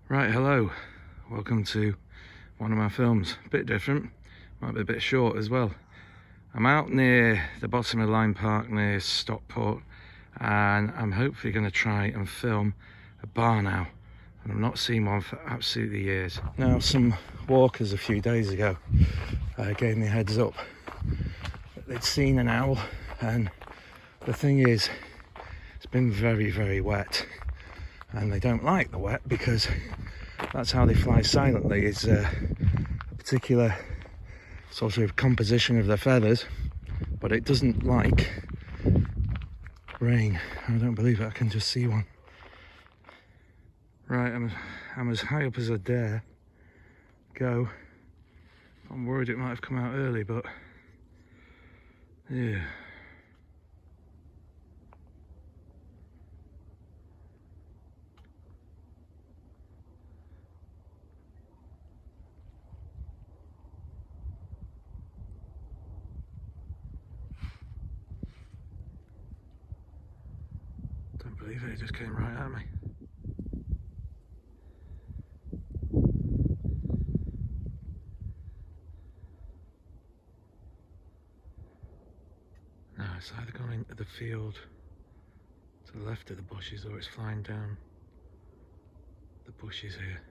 Right, hello, welcome to one of my films. A bit different, might be a bit short as well. I'm out near the bottom of Lyme Park near Stockport, and I'm hopefully going to try and film a bar now, and I've not seen one for absolutely years. Now, some walkers a few days ago gave me a heads up that they'd seen an owl, and the thing is, it's been very, very wet, and they don't like the wet because that's how they fly silently. Is a particular sort of composition of their feathers, but it doesn't like rain. I don't believe it, I can just see one. Right, I'm as high up as I dare go. I'm worried it might have come out early, but yeah. Don't believe it, it just came right at me. No, it's either gone into the field to the left of the bushes, or it's flying down the bushes here.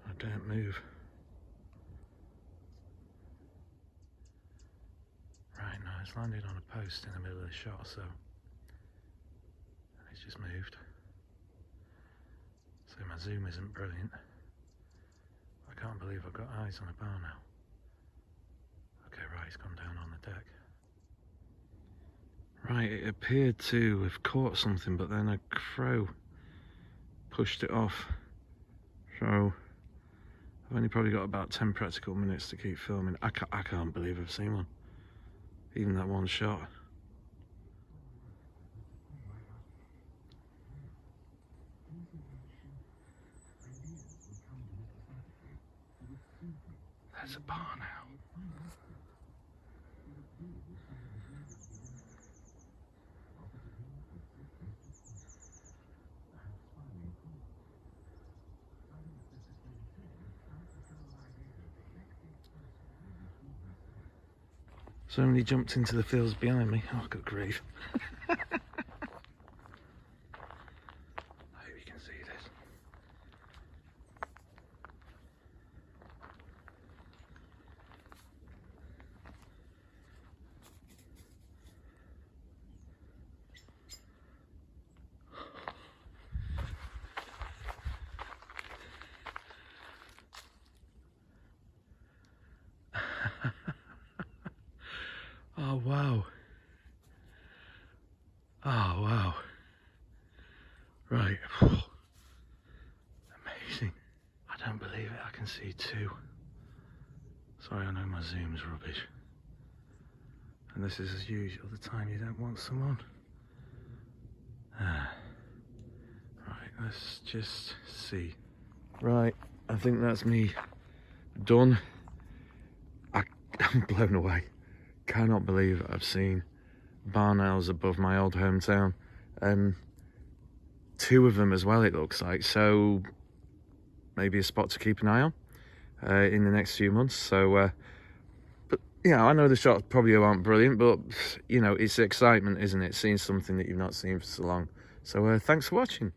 I don't move. Right, now it's landed on a post in the middle of the shot, so it's just moved. So my zoom isn't brilliant. I can't believe I've got eyes on a bar now. Okay, right, it's gone down on the deck. Right, it appeared to have caught something, but then a crow pushed it off. So I've only probably got about 10 practical minutes to keep filming. I can't believe I've seen one. Even that one shot. There's a bar now. Somebody jumped into the fields behind me. Oh, good grief. I hope you can see this. Oh, wow. Oh, wow. Right. Amazing. I don't believe it. I can see two. Sorry, I know my zoom's rubbish. And this is, as usual, the time you don't want someone. Right, let's just see. Right, I think that's me done. I'm blown away. Cannot believe I've seen barn owls above my old hometown. Two of them as well, it looks like. So maybe a spot to keep an eye on in the next few months. So, but yeah, I know the shots probably aren't brilliant, but you know, it's excitement, isn't it? Seeing something that you've not seen for so long. So thanks for watching.